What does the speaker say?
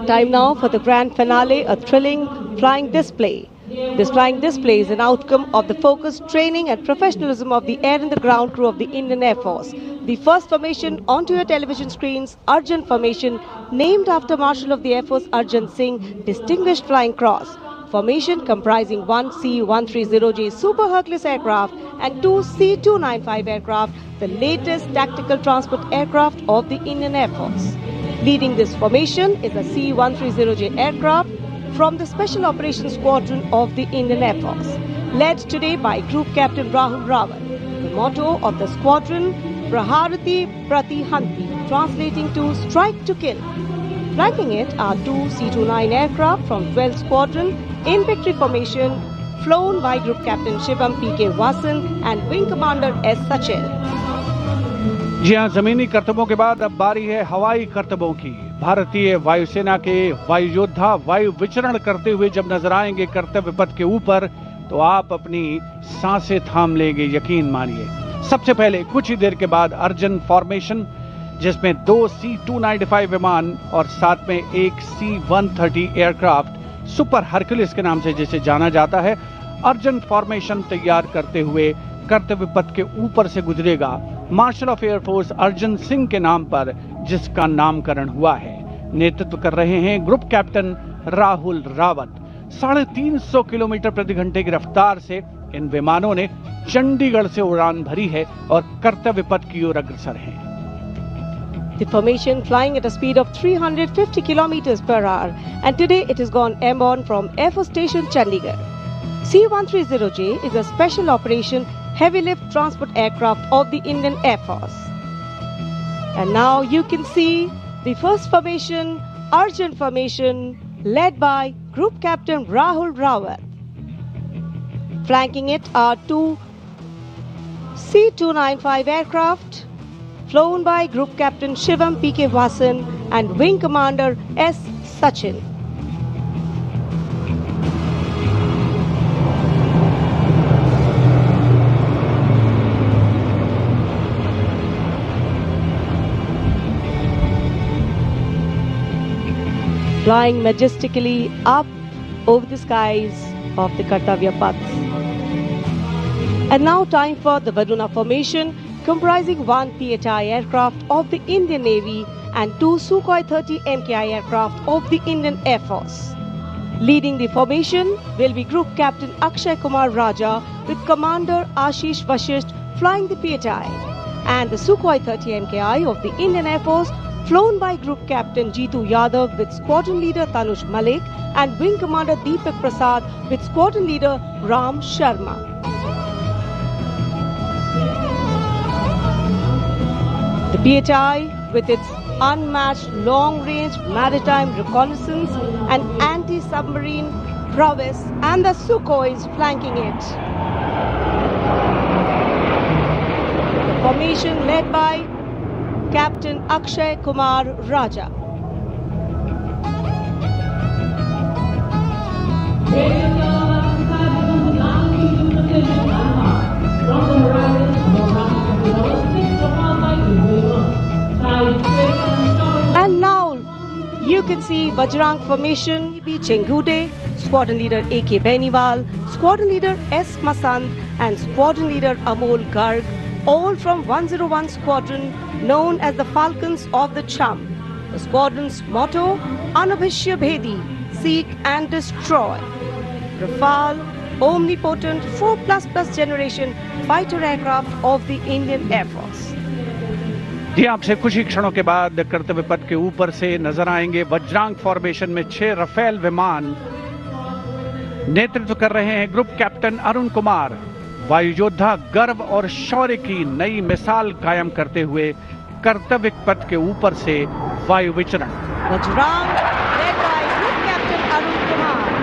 Time now for the grand finale, a thrilling flying display. This flying display is an outcome of the focused training and professionalism of the air and the ground crew of the Indian Air Force. The first formation onto your television screens, Arjun Formation, named after Marshal of the Air Force Arjun Singh, Distinguished Flying Cross. Formation comprising one C-130J Super Hercules aircraft and two C-295 aircraft, the latest tactical transport aircraft of the Indian Air Force. Leading this formation is a C-130J aircraft from the Special Operations Squadron of the Indian Air Force, led today by Group Captain Rahul Rawat. The motto of the squadron, Praharati Pratihanti, translating to Strike to Kill. Flanking it are two C-29 aircraft from 12th Squadron in victory formation, flown by Group Captain Shivam P.K. Vasan and Wing Commander S. Sachin. जी हाँ, जमीनी करतबों के बाद अब बारी है हवाई करतबों की। भारतीय वायुसेना के वायु योद्धा वायु विचरण करते हुए जब नजर आएंगे कर्तव्य पथ के ऊपर तो आप अपनी सांसें थाम लेंगे, यकीन मानिए। सबसे पहले कुछ ही देर के बाद अर्जुन फॉर्मेशन, जिसमें दो C-295 विमान और साथ में एक C-130 एयरक्राफ्ट सुपर हरक्यूलिस के नाम से जिसे जाना जाता है, अर्जुन फॉर्मेशन तैयार करते हुए कर्तव्य पथ के ऊपर से गुजरेगा। Marshal of air force Arjan Singh के नाम पर जिसका नामकरण हुआ है। नेतृत्व कर रहे हैं group captain Rahul Rawat. 350 kilometre प्रति घंटे की रफ्तार से इन विमानों ने चंडीगढ़ से उड़ान भरी है और कर्तव्य पथ की ओर अग्रसर हैं। The formation flying at a speed of 350 kilometers per hour, and today it has gone airborne from Air Force Station Chandigarh. C-130J is a special operation heavy lift transport aircraft of the Indian Air Force. And now you can see the first formation, Arjun Formation, led by Group Captain Rahul Rawat. Flanking it are two C-295 aircraft, flown by Group Captain Shivam P.K. Vasan and Wing Commander S. Sachin. Flying majestically up over the skies of the Kartavya Paths. And now time for the Varuna Formation, comprising one PHI aircraft of the Indian Navy and two Sukhoi 30 MKI aircraft of the Indian Air Force. Leading the formation will be Group Captain Akshay Kumar Raja with Commander Ashish Vashisht flying the PHI, and the Sukhoi 30 MKI of the Indian Air Force flown by Group Captain Jeetu Yadav with Squadron Leader Tanush Malik and Wing Commander Deepak Prasad with Squadron Leader Ram Sharma. The PHI, with its unmatched long-range maritime reconnaissance and anti-submarine prowess, and the Sukhois flanking it. The formation led by Captain Akshay Kumar Raja. And now you can see Bajrang Formation, B. Chengude, Squadron Leader A.K. Beniwal, Squadron Leader S. Masant and Squadron Leader Amol Garg, all from 101 Squadron, known as the Falcons of the Chum. The squadron's motto, Anubhishya Bhedi, seek and destroy. Rafale, omnipotent 4++ generation fighter aircraft of the Indian Air Force. जी, आपसे कुछ ही क्षणों के बाद कर्तव्य पथ के ऊपर से नजर आएंगे वज्रांग फॉर्मेशन में 6 रफेल विमान। नेतृत्व कर रहे हैं ग्रुप कैप्टन अरुण कुमार। वायु योद्धा गर्व और शौर्य की नई मिसाल कायम करते हुए कर्तव्य पथ के ऊपर से वायु विचरण। Vajrang, led by Group Captain Arun Kumar.